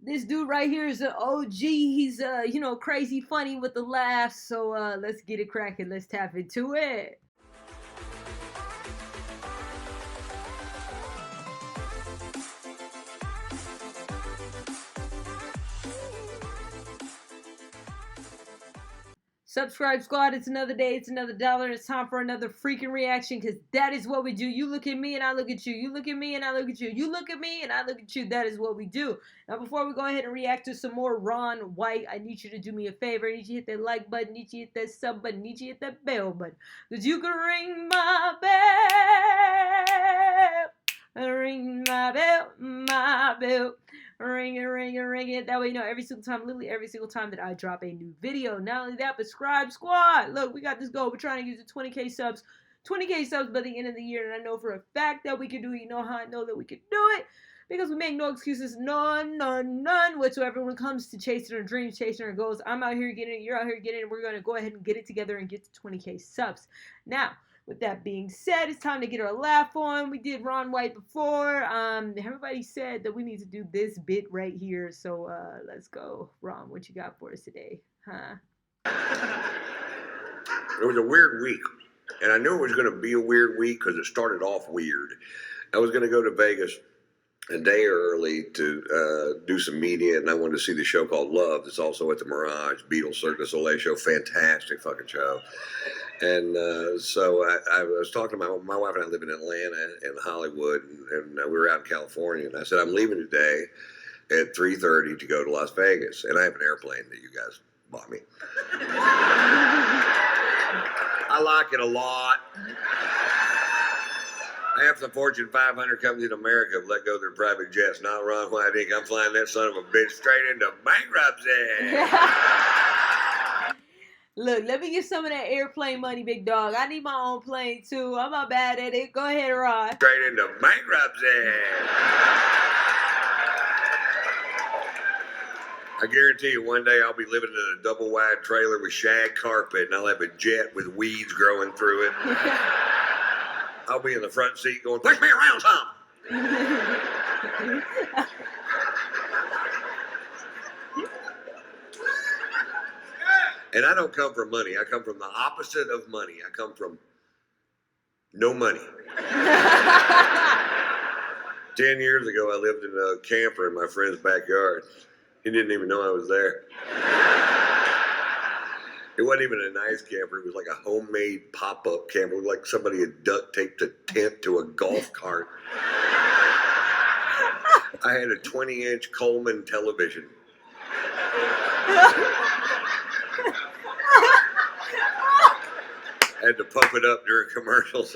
This dude right here is an OG. He's crazy funny with the laughs. So let's get it cracking. Let's tap into it. Subscribe Squad, it's another day, it's another dollar, it's time for another freaking reaction, because that is what we do. You look at me and I look at you. You look at me and I look at you. You look at me and I look at you. That is what we do. Now, before we go ahead and react to some more Ron White, I need you to do me a favor. I need you to hit that like button, I need you to hit that sub button, I need you to hit that bell button, because you can ring my bell. Ring my bell, my bell. Ring it, ring it, ring it. That way you know every single time, literally every single time that I drop a new video. Not only that, but Scribe Squad. Look, we got this goal. We're trying to get to 20K subs. 20K subs by the end of the year. And I know for a fact that we can do it. You know how I know that we can do it? Because we make no excuses, none whatsoever when it comes to chasing our dreams, chasing our goals. I'm out here getting it. You're out here getting it. We're going to go ahead and get it together and get to 20K subs. Now, with that being said, it's time to get our laugh on. We did Ron White before. Everybody said that we need to do this bit right here. So let's go. Ron, what you got for us today? Huh? It was a weird week. And I knew it was going to be a weird week because it started off weird. I was going to go to Vegas a day early to do some media, and I wanted to see the show called Love. It's also at the Mirage, Beatles Cirque du Soleil show. Fantastic fucking show. And so I was talking to my wife and I live in Atlanta and Hollywood, and we were out in California. And I said, I'm leaving today at 3:30 to go to Las Vegas. And I have an airplane that you guys bought me. I like it a lot. Half the Fortune 500 companies in America have let go of their private jets. Not Ron White Inc. I'm flying that son of a bitch straight into bankruptcy. Look, let me get some of that airplane money, big dog. I need my own plane, too. I'm not bad at it. Go ahead, Ron. Straight into bankruptcy. I guarantee you one day I'll be living in a double-wide trailer with shag carpet, and I'll have a jet with weeds growing through it. I'll be in the front seat going, push me around some. And I don't come from money. I come from the opposite of money. I come from no money. 10 years ago, I lived in a camper in my friend's backyard. He didn't even know I was there. It wasn't even a nice camper. It was like a homemade pop-up camper. Like somebody had duct taped a tent to a golf cart. I had a 20-inch Coleman television. I had to pump it up during commercials.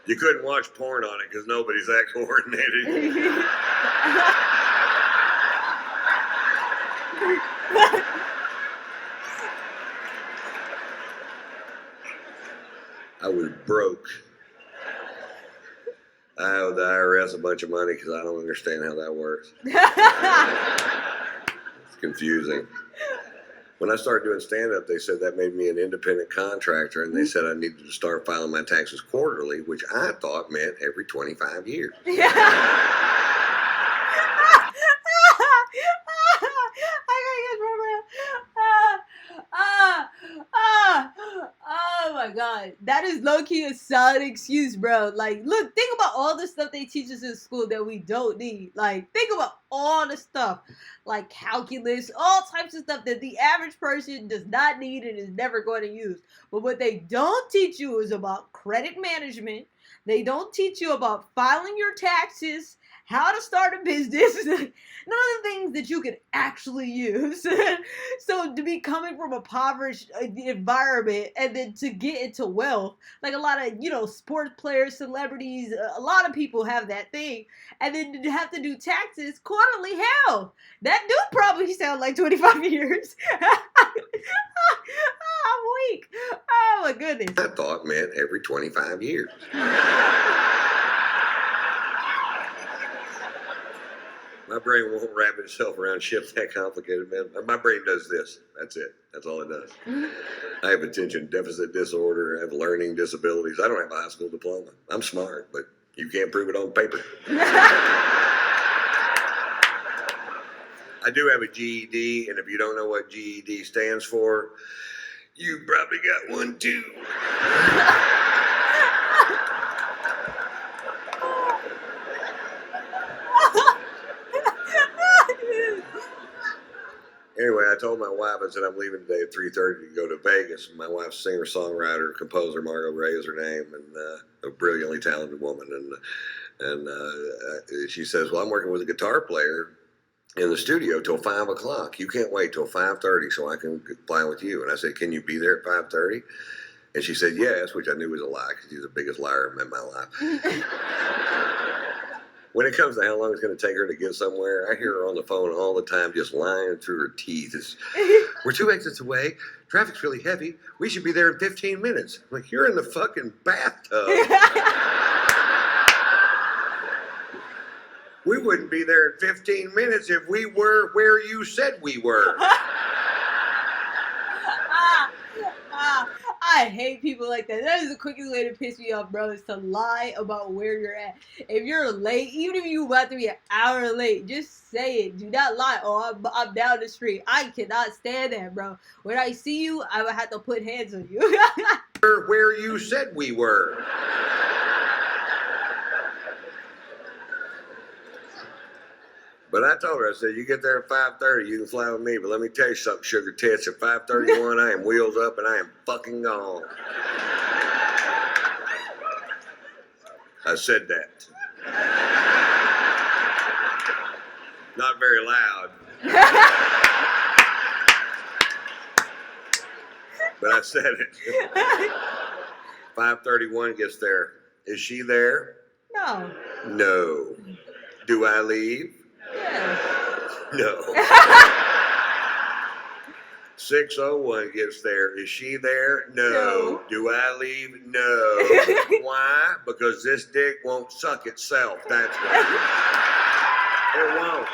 You couldn't watch porn on it because nobody's that coordinated. I was broke. I owe the IRS a bunch of money because I don't understand how that works. It's confusing. When I started doing stand-up, they said that made me an independent contractor, and they said I needed to start filing my taxes quarterly, which I thought meant every 25 years. Oh my god, that is low-key a solid excuse, bro. Like, look, think about all the stuff they teach us in school that we don't need. Like, think about all the stuff, like calculus, all types of stuff that the average person does not need and is never going to use. But what they don't teach you is about credit management. They don't teach you about filing your taxes, how to start a business, none of the things that you can actually use. So to be coming from a impoverished environment and then to get into wealth, like a lot of, sports players, celebrities, a lot of people have that thing. And then to have to do taxes quarterly, hell, that dude probably sound like 25 years. I'm weak. Oh my goodness. I thought meant every 25 years. My brain won't wrap itself around shit that complicated, man. My brain does this. That's it. That's all it does. I have attention deficit disorder. I have learning disabilities. I don't have a high school diploma. I'm smart, but You can't prove it on paper. I do have a GED, and if you don't know what GED stands for, you probably got one too. Anyway, I told my wife, I said, I'm leaving today at 3:30 to go to Vegas. My wife's singer, songwriter, composer, Margot Ray is her name, and a brilliantly talented woman. And she says, well, I'm working with a guitar player in the studio till 5 o'clock. You can't wait till 5:30 so I can fly with you. And I said, can you be there at 5:30? And she said, yes, which I knew was a lie because she's the biggest liar I've met in my life. When it comes to how long it's going to take her to get somewhere, I hear her on the phone all the time just lying through her teeth. We're 2 exits away. Traffic's really heavy. We should be there in 15 minutes. I'm like, you're in the fucking bathtub. We wouldn't be there in 15 minutes if we were where you said we were. I hate people like that. That is the quickest way to piss me off, bro, is to lie about where you're at. If you're late, even if you're about to be an hour late, just say it. Do not lie. Oh, I'm down the street. I cannot stand that, bro. When I see you, I would have to put hands on you. We're where you said we were. But I told her, I said, you get there at 5:30, you can fly with me. But let me tell you something, sugar tits. At 5:31, I am wheels up and I am fucking gone. I said that. Not very loud. But I said it. 5:31 gets there. Is she there? No. No. Do I leave? Yeah. No. 6:01 gets there. Is she there? No. Do I leave? No. Why? Because this dick won't suck itself. That's why. It won't.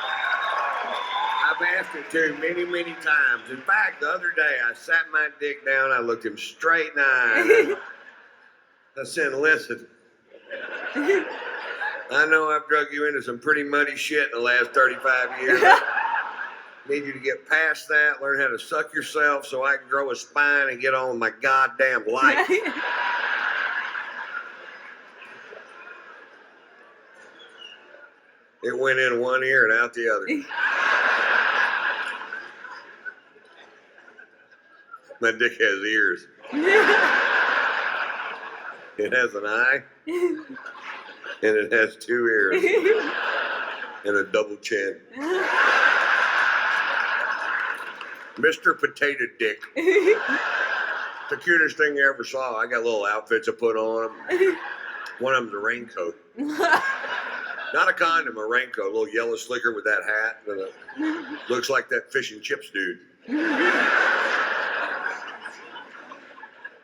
I've asked it to many, many times. In fact, the other day I sat my dick down. I looked him straight in the eye. I said, listen. I know I've drug you into some pretty muddy shit in the last 35 years. I need you to get past that, learn how to suck yourself so I can grow a spine and get on with my goddamn life. It went in one ear and out the other. My dick has ears. It has an eye. And it has 2 ears and a double chin. Mr. Potato Dick. The cutest thing you ever saw. I got little outfits I put on them. One of them's a raincoat. Not a condom, a raincoat. A little yellow slicker with that hat. Looks like that fish and chips dude.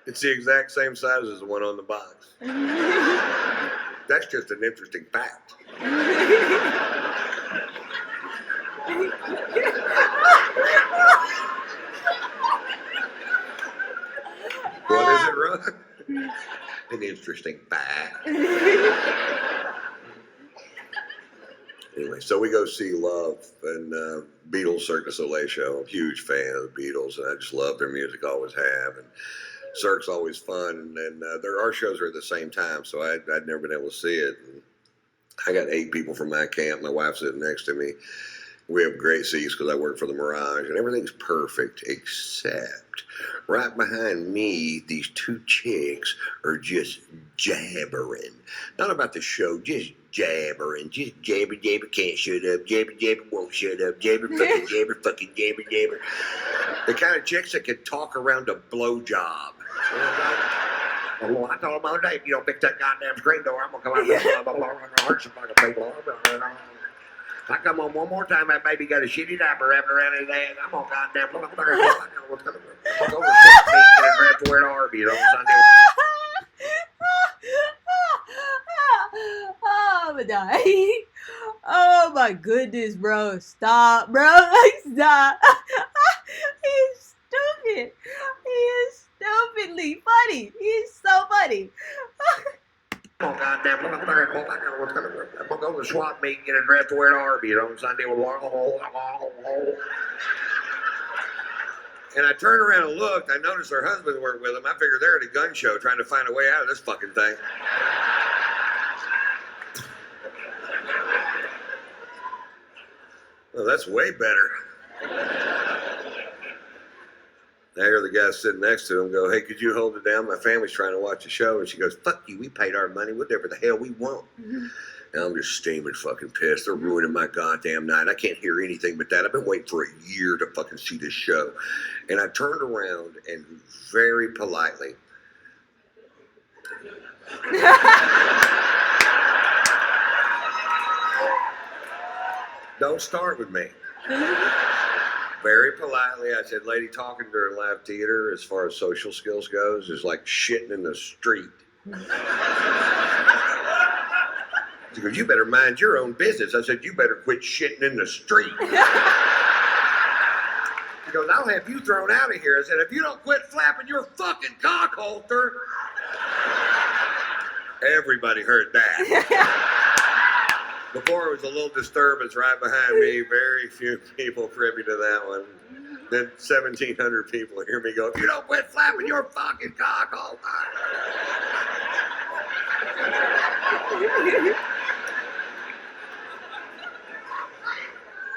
It's the exact same size as the one on the box. That's just an interesting fact. What is it, Ron? An interesting fact. Anyway, so we go see Love and Beatles Cirque du Soleil show. I'm a huge fan of the Beatles, and I just love their music, always have. And Cirque's always fun, and our shows are at the same time, so I'd never been able to see it. And I got 8 people from my camp. My wife's sitting next to me. We have great seats because I work for the Mirage, and everything's perfect, except right behind me, these 2 chicks are just jabbering. Not about the show, just jabbering. Just jabber, jabber, can't shut up. Jabber, jabber, won't shut up. Jabber, fucking jabber, fucking jabber, jabber. The kind of chicks that can talk around a blowjob. Oh, I told him the other day, if you don't fix that goddamn screen door, I'm going to come out there and hurt some fucking people. If I come on one more time, that baby got a shitty diaper wrapped around his ass, I'm going to goddamn look up there. I'm going to wear an Arby, you know, Sunday. Oh, I'm gonna die. Oh my goodness, bro. Stop, bro. Stop. He's stupid. He is stupidly funny. He's so funny. Oh, goddamn, I'm gonna go to the swap meet and get a dress to wear to Arby, you know, on Sunday. And I turned around and looked. I noticed her husband weren't with him. I figured they're at a gun show trying to find a way out of this fucking thing. Well, that's way better. I hear the guy sitting next to him go, hey, could you hold it down? My family's trying to watch the show. And she goes, fuck you, we paid our money, whatever the hell we want. And I'm just steaming fucking pissed. They're ruining my goddamn night. I can't hear anything but that. I've been waiting for a year to fucking see this show. And I turned around and very politely, don't start with me. Very politely, I said, lady, talking during live theater as far as social skills goes is like shitting in the street. She goes, you better mind your own business. I said, you better quit shitting in the street. He goes, I'll have you thrown out of here. I said, if you don't quit flapping your fucking cock holster. Everybody heard that. Before, it was a little disturbance right behind me. Very few people privy to that one. Then 1,700 people hear me go, if you don't quit flapping your fucking cock all time.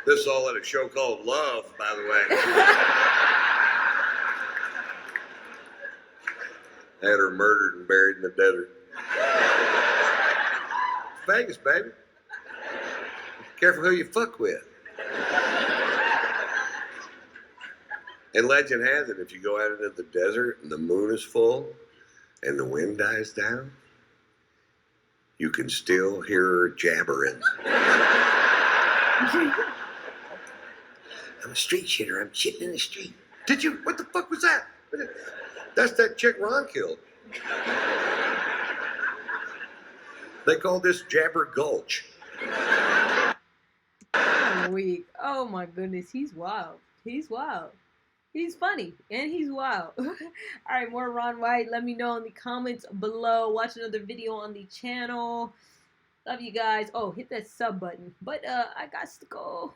This is all at a show called Love, by the way. I had her murdered and buried in the desert. Vegas, baby. Careful who you fuck with. And legend has it, if you go out into the desert and the moon is full and the wind dies down, you can still hear her jabbering. I'm a street shitter. I'm shitting in the street. Did you? What the fuck was that? That's that chick Ron killed. They call this Jabber Gulch. Weak. Oh my goodness, he's wild. He's wild. He's funny and he's wild. All right, more Ron White. Let me know in the comments below. Watch another video on the channel. Love you guys. Oh, hit that sub button. But I got to go.